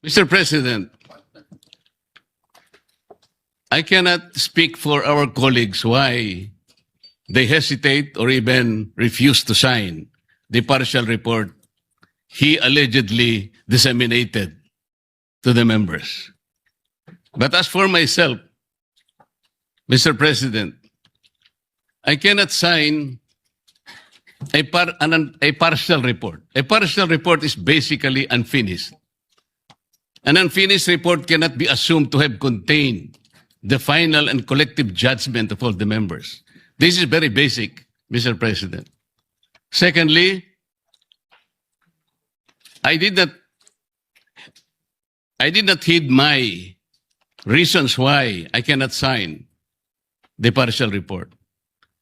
Mr. President, I cannot speak for our colleagues why they hesitate or even refuse to sign the partial report he allegedly disseminated to the members. But as for myself, Mr. President, I cannot sign a partial report. A partial report is basically unfinished. An unfinished report cannot be assumed to have contained the final and collective judgment of all the members. This is very basic, Mr. President. Secondly, I did not heed my reasons why I cannot sign the partial report.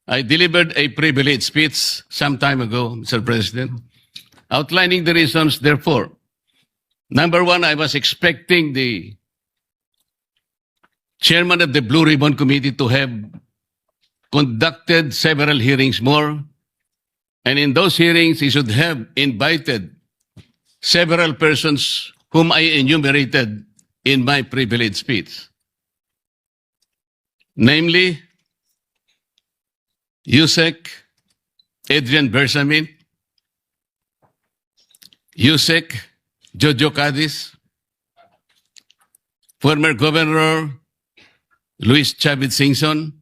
I delivered a privileged speech some time ago, Mr. President, outlining the reasons, therefore. Number one, I was expecting the chairman of the Blue Ribbon Committee to have conducted several hearings more, and in those hearings, he should have invited several persons whom I enumerated in my privileged speech. Namely, Yusek Adrian Bersamin, Yusek Jojo Cadiz, former Governor Luis Chavez Singson,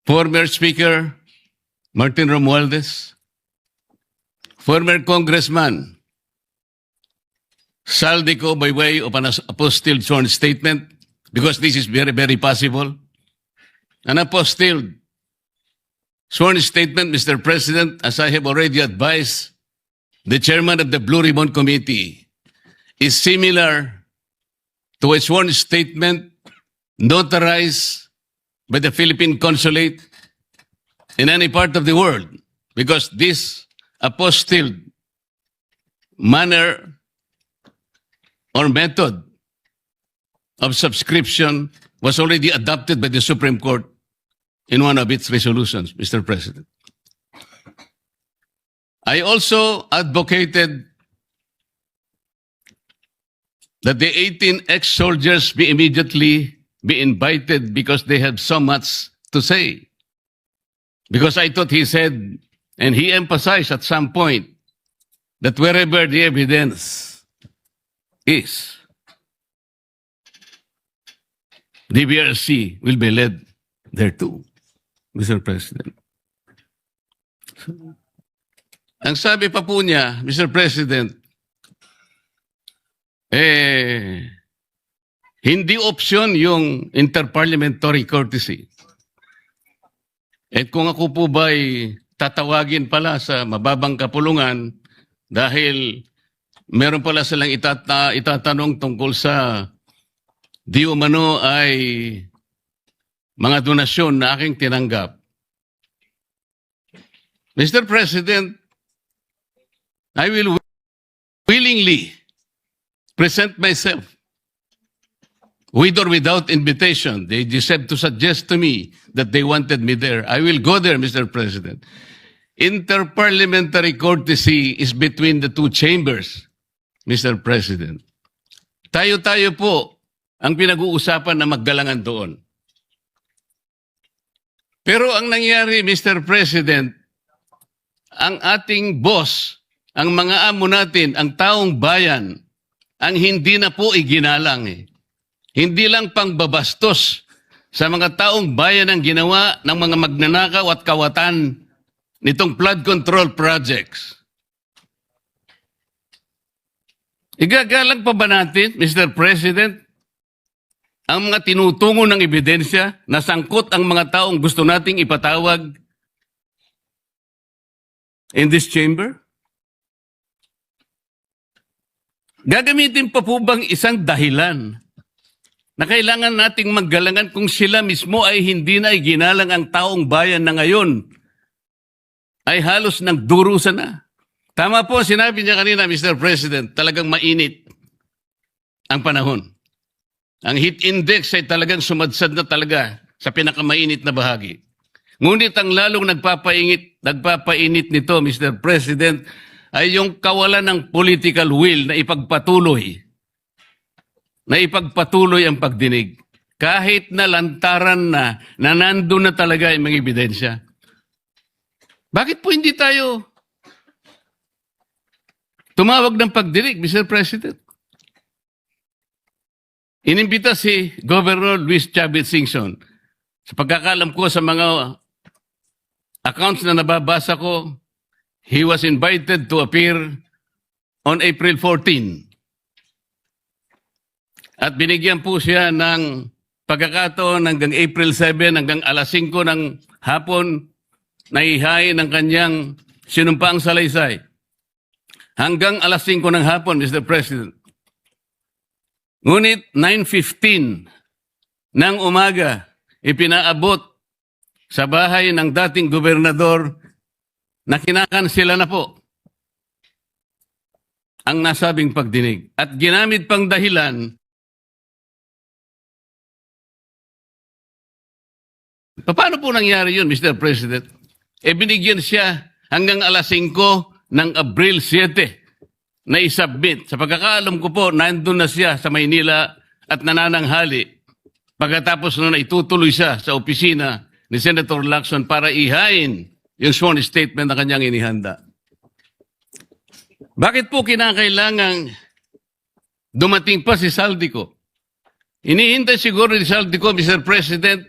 former Speaker Martin Romualdez, former Congressman Saldico by way of an apostilled sworn statement, because this is very, very possible. An apostilled sworn statement, Mr. President, as I have already advised the chairman of the Blue Ribbon Committee, is similar to a sworn statement notarized by the Philippine Consulate in any part of the world, because this apostilled manner or method of subscription was already adopted by the Supreme Court in one of its resolutions, Mr. President. I also advocated that the 18 ex-soldiers be immediately be invited because they have so much to say. Because I thought he said, and he emphasized at some point, that wherever the evidence is, the BRC will be led there too, Mr. President. Ang sabi pa po niya, Mr. President, hindi option yung interparliamentary courtesy. At kung ako po ba'y tatawagin pala sa mababang kapulungan dahil meron pala silang itatanong tungkol sa di umano ay mga donasyon na aking tinanggap. Mr. President, I will willingly present myself with or without invitation. They decided to suggest to me that they wanted me there. I will go there, Mr. President. Interparliamentary courtesy is between the two chambers, Mr. President. Tayo-tayo po ang pinag-uusapan na maggalangan doon. Pero ang nangyari, Mr. President, ang ating boss, ang mga amo natin, ang taong bayan, ang hindi na po iginalang eh. Hindi lang pangbabastos sa mga taong bayan ang ginawa ng mga magnanakaw at kawatan nitong flood control projects. Igagalang pa ba natin, Mr. President, ang mga tinutungo ng ebidensya na sangkot ang mga taong gusto nating ipatawag in this chamber? Gagamitin pa po bang isang dahilan na kailangan nating maggalangan kung sila mismo ay hindi na iginalang ang taong bayan na ngayon ay halos nagdurusa na? Tama po, sinabi niya kanina, Mr. President, talagang mainit ang panahon. Ang heat index ay talagang sumadsad na talaga sa pinakamainit na bahagi. Ngunit ang lalong nagpapainit nito, Mr. President, ay yung kawalan ng political will na ipagpatuloy ang pagdinig. Kahit na lantaran na nandun na talaga yung mga ebidensya. Bakit po hindi tayo tumawag ng pagdinig, Mr. President? Inimbita si Governor Luis Chavez Singson. Sa pagkakalam ko sa mga accounts na nababasa ko, he was invited to appear on April 14. At binigyan po siya ng pagkakataon hanggang April 7, hanggang alas 5 ng hapon, na ihain ng kanyang sinumpaang salaysay. Hanggang alas 5 ng hapon, Mr. President. Ngunit 9:15 ng umaga, ipinaabot sa bahay ng dating gobernador na kinakansela na po ang nasabing pagdinig. At ginamit pang dahilan, paano po nangyari yun, Mr. President? Binigyan siya hanggang alas 5 ng Abril 7 na isubmit. Sa pagkakaalam ko po, nandun na siya sa Maynila at nanananghali. Pagkatapos na itutuloy siya sa opisina ni Senator Lacson para ihain yung sworn statement na kanyang inihanda. Bakit po kinakailangang dumating pa si Saldico? Inihintay siguro ni Saldico, Mr. President,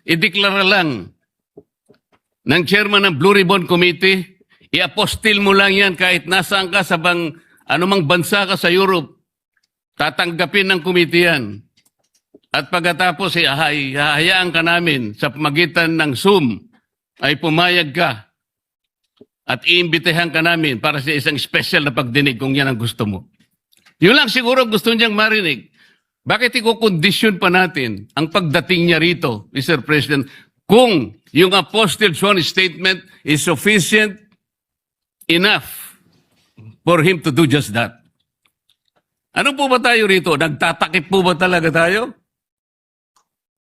ideklara lang ng chairman ng Blue Ribbon Committee, i-apostil mo lang yan kahit nasaan ka sa anumang bansa ka sa Europe, tatanggapin ng committee yan. At pagkatapos hahayaan ka namin sa pamagitan ng Zoom ay pumayag ka at iimbitehan ka namin para sa isang special na pagdinig kung yan ang gusto mo. Yun lang siguro gusto niyang marinig. Bakit ikukondisyon pa natin ang pagdating niya rito, Mr. President, kung yung apostle sworn statement is sufficient enough for him to do just that? Ano po ba tayo rito? Nagtatakip po ba talaga tayo?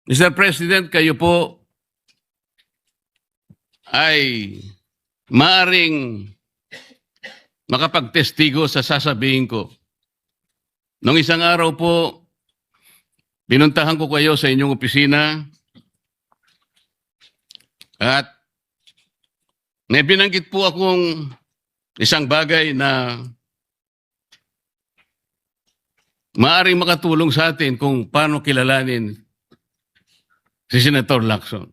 Mr. President, kayo po ay maaring makapagtestigo sa sasabihin ko. Nung isang araw po, pinuntahan ko kayo sa inyong opisina at may binanggit po akong isang bagay na maaring makatulong sa atin kung paano kilalanin si Senator Lacson.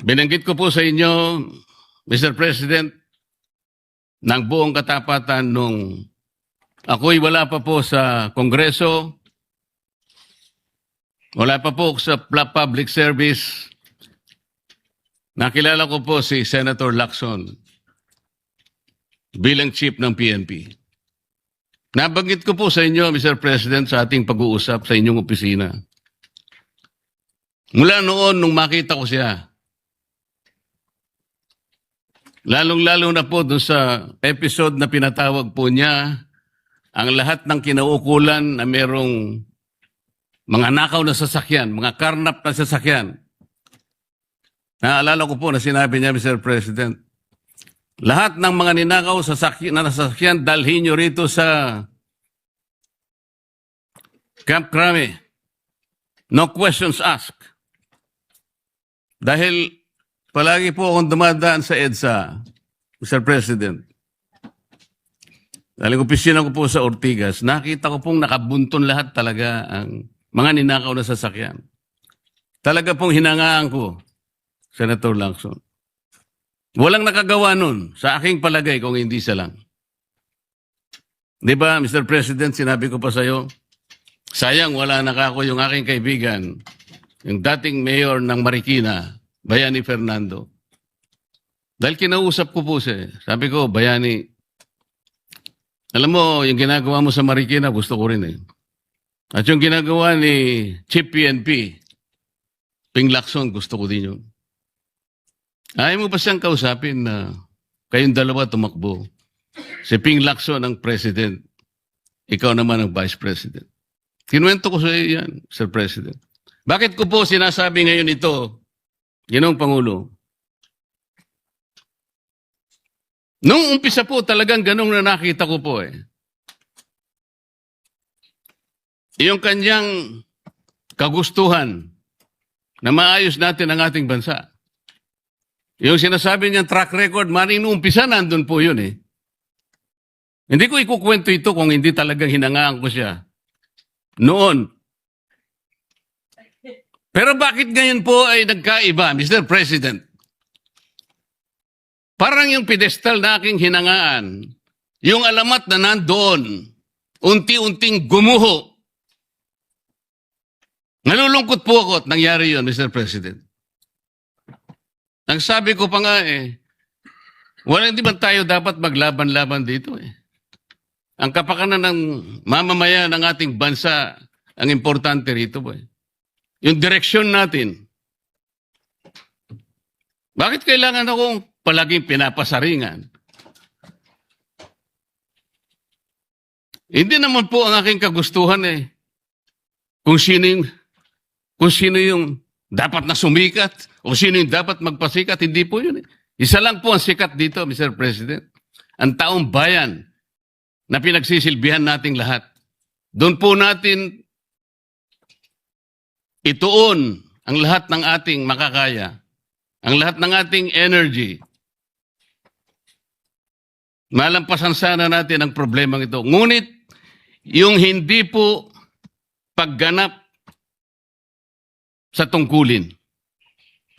Binanggit ko po sa inyo, Mr. President, ng buong katapatan nung ako'y wala pa po sa Kongreso, wala pa po sa public service. Nakilala ko po si Senator Lacson bilang chief ng PNP. Nabanggit ko po sa inyo, Mr. President, sa ating pag-uusap sa inyong opisina. Mula noon, nung makita ko siya, lalong-lalo na po dun sa episode na pinatawag po niya, ang lahat ng kinaukulan na merong mga nakaw na sasakyan, mga karnap na sasakyan. Naalala ko po na sinabi niya, Mr. President, lahat ng mga ninakaw na sasakyan, dalhin nyo rito sa Camp Crame. No questions asked. Dahil palagi po akong dumadaan sa EDSA, Mr. President. Dahil opisina ko po sa Ortigas, nakita ko pong nakabunton lahat talaga ang mga ninakaw na sasakyan. Talaga pong hinangaan ko, Senator Lacson. Walang nakagawa nun sa aking palagay kung hindi siya lang. Di ba, Mr. President, sinabi ko pa sa'yo, sayang wala nakako yung aking kaibigan, yung dating mayor ng Marikina, Bayani Fernando. Dahil kinausap ko po siya. Sabi ko, Bayani, alam mo, yung ginagawa mo sa Marikina, gusto ko rin eh. At yung ginagawa ni Chief PNP, Ping Lacson, gusto ko din yun. Ayaw mo ba siyang kausapin na kayong dalawa tumakbo? Si Ping Lacson ang president, ikaw naman ang vice president. Kinuwento ko sa iyo yan, Sir President. Bakit ko po sinasabi ngayon ito, Ginoong Pangulo? Nung umpisa po, talagang ganun na nakita ko po eh. Yung kanyang kagustuhan na maayos natin ang ating bansa. Yung sinasabi niyang track record, maring nung umpisa, nandun po yun eh. Hindi ko ikukwento ito kung hindi talagang hinangaan ko siya. Noon. Pero bakit ngayon po ay nagkaiba, Mr. President? Parang yung pedestal na aking hinangaan, yung alamat na nandoon, unti-unting gumuho. Nalulungkot po ako at nangyari yun, Mr. President. Ang sabi ko pa nga hindi ba tayo dapat maglaban-laban dito eh. Ang kapakanan ng mamamayan ng ating bansa, ang importante rito po eh. Yung direksyon natin. Bakit kailangan akong palaging pinapasaringan? Hindi naman po ang aking kagustuhan eh. Kung sino yung dapat na sumikat o sino yung dapat magpasikat, hindi po yun eh. Isa lang po ang sikat dito, Mr. President. Ang taong bayan na pinagsisilbihan nating lahat. Doon po natin ituon ang lahat ng ating makakaya, ang lahat ng ating energy. Malampasan sana natin ang problemang ito. Ngunit, yung hindi po pagganap sa tungkulin.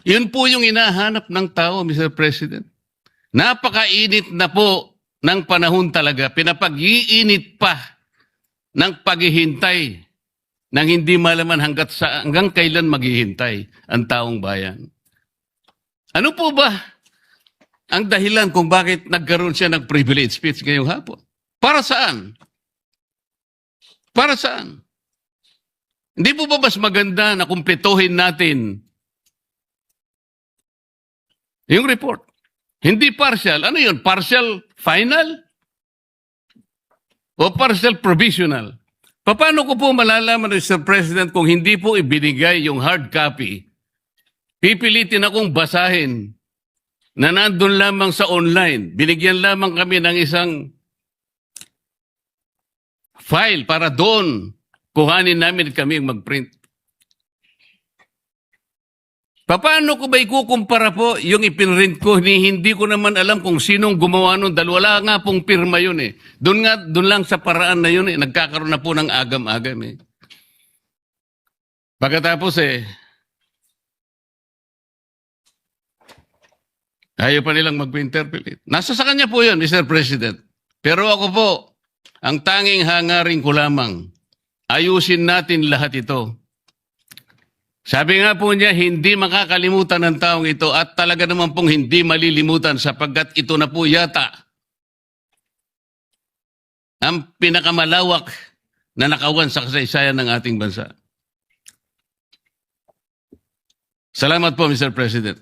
Yun po yung hinahanap ng tao, Mr. President. Napakainit na po ng panahon talaga. Pinapag-iinit pa ng paghihintay nang hindi malaman hanggang kailan maghihintay ang taong bayan. Ano po ba ang dahilan kung bakit nagkaroon siya ng privilege speech ngayong hapon? Para saan? Para saan? Hindi po ba mas maganda na kumpletuhin natin yung report? Hindi partial. Ano yun? Partial final? O partial provisional? Paano ko po malalaman, Mr. President, kung hindi po ibinigay yung hard copy? Pipilitin akong basahin na nandun lamang sa online. Binigyan lamang kami ng isang file para doon kuhanin namin at kami mag-print. Paano ko ba ikukumpara po yung ipinrint ko? Hindi ko naman alam kung sinong gumawa nun dahil wala nga pong pirma yun eh. Doon lang sa paraan na yun eh. Nagkakaroon na po ng agam-agam eh. Pagkatapos ayaw pa nilang mag-interpolate. Nasa sa kanya po yun, Mr. President. Pero ako po, ang tanging hangarin ko lamang, ayusin natin lahat ito. Sabi nga po niya, hindi makakalimutan ng taong ito at talaga naman pong hindi malilimutan sapagkat ito na po yata ang pinakamalawak na nakawan sa kasaysayan ng ating bansa. Salamat po, Mr. President.